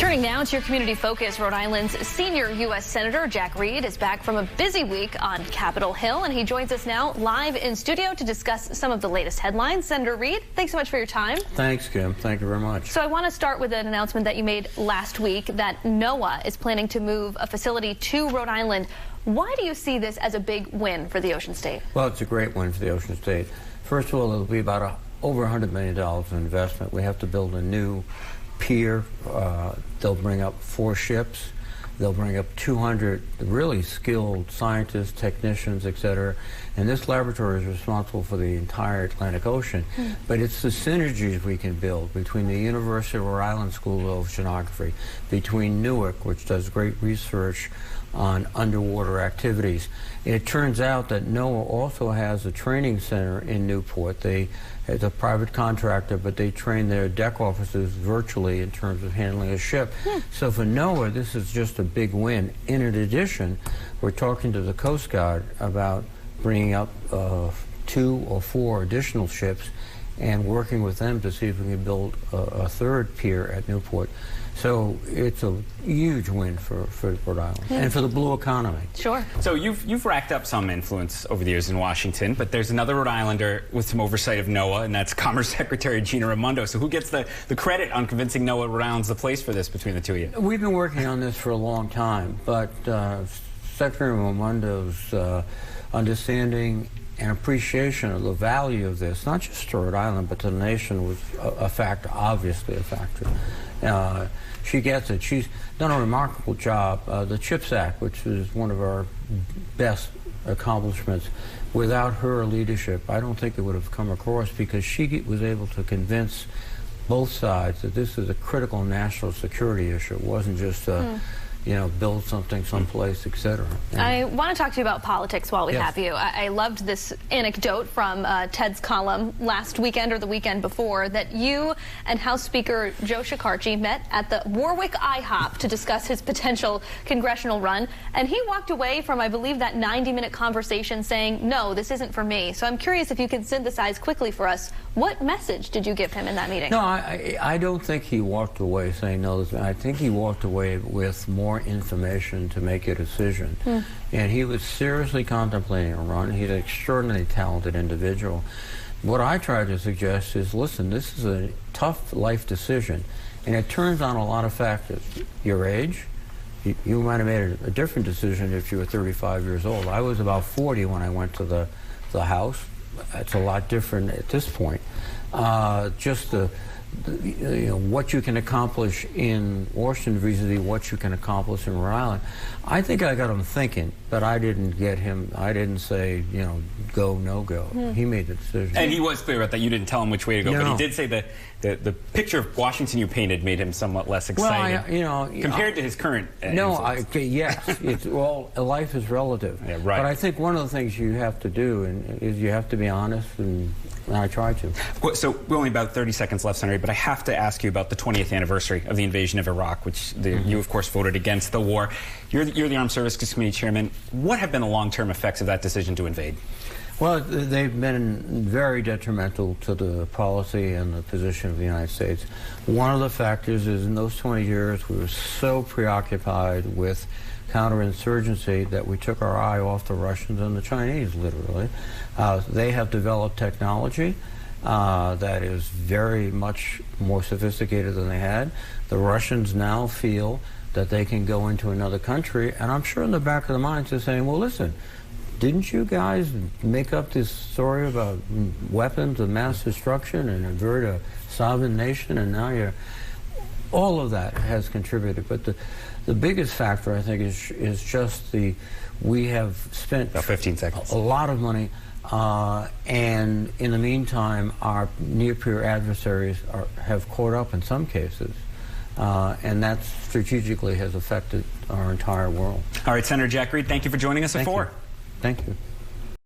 Turning now to your community focus, Rhode Island's senior U.S. Senator Jack Reed is back from a busy week on Capitol Hill, and he joins us now live in studio to discuss some of the latest headlines. Senator Reed, thanks so much for your time. Thanks, Kim. Thank you very much. So I want to start with an announcement that you made last week that NOAA is planning to move a facility to Rhode Island. Why do you see this as a big win for the Ocean State? Well, it's a great win for the Ocean State. First of all, it'll be about over $100 million in investment. We have to build a new pier. They'll bring up 4 ships. They'll bring up 200 really skilled scientists, technicians, etc. And this laboratory is responsible for the entire Atlantic Ocean. But it's the synergies we can build between the University of Rhode Island School of Oceanography, between Newark, which does great research on underwater activities. It turns out that NOAA also has a training center in Newport. It's a private contractor, but they train their deck officers virtually in terms of handling a ship. So for NOAA, this is just a big win. In addition, we're talking to the Coast Guard about bringing up 2 or 4 additional ships and working with them to see if we can build a 3rd pier at Newport. So it's a huge win for Rhode Island and for the blue economy. Sure. So you've racked up some influence over the years in Washington, but there's another Rhode Islander with some oversight of NOAA, and that's Commerce Secretary Gina Raimondo. So who gets the credit on convincing NOAA Rhode Island's the place for this between the two of you? We've been working on this for a long time, but Secretary Raimondo's understanding and appreciation of the value of this, not just to Rhode Island, but to the nation, was a factor, obviously a factor. She gets it. She's done a remarkable job. The CHIPS Act, which is one of our best accomplishments, without her leadership, I don't think it would have come across, because she was able to convince both sides that this is a critical national security issue. It wasn't just build something someplace, etc. I want to talk to you about politics while we have you. I loved this anecdote from Ted's column last weekend or the weekend before, that you and House Speaker Joe Shekarchi met at the Warwick IHOP to discuss his potential congressional run, and he walked away from, I believe, that 90-minute conversation saying, no, this isn't for me. So I'm curious if you can synthesize quickly for us, what message did you give him in that meeting? No, I don't think he walked away saying no. I think he walked away with more information to make a decision. And he was seriously contemplating a run. He's an extraordinarily talented individual. What I try to suggest is, listen, this is a tough life decision, and it turns on a lot of factors. Your age, you might have made a different decision if you were 35 years old. I was about 40 when I went to the House. It's a lot different at this point. Just what you can accomplish in Washington vis-a-vis what you can accomplish in Rhode Island. I think I got him thinking, but I didn't get him. I didn't say, go, no go. He made the decision. And he was clear about that. You didn't tell him which way to go, but he did say that the picture of Washington you painted made him somewhat less excited. Well, compared to his current yes, it's life is relative. Yeah, right. But I think one of the things you have to do is you have to be honest, and I try to. So we're only about 30 seconds left, Senator, but I have to ask you about the 20th anniversary of the invasion of Iraq, which you, of course, voted against the war. You're the Armed Services Committee Chairman. What have been the long-term effects of that decision to invade? Well, they've been very detrimental to the policy and the position of the United States. One of the factors is in those 20 years we were so preoccupied with counterinsurgency that we took our eye off the Russians and the Chinese, literally. They have developed technology that is very much more sophisticated than they had. The Russians now feel that they can go into another country, and I'm sure in the back of their minds they're saying, well, listen, didn't you guys make up this story about weapons of mass destruction and avert a sovereign nation, and now you're... All of that has contributed, but the biggest factor, I think, is just we have spent about 15 seconds. A lot of money, and in the meantime, our near-peer adversaries have caught up in some cases, and that strategically has affected our entire world. All right, Senator Jack Reed, thank you for joining us at 4. Thank you.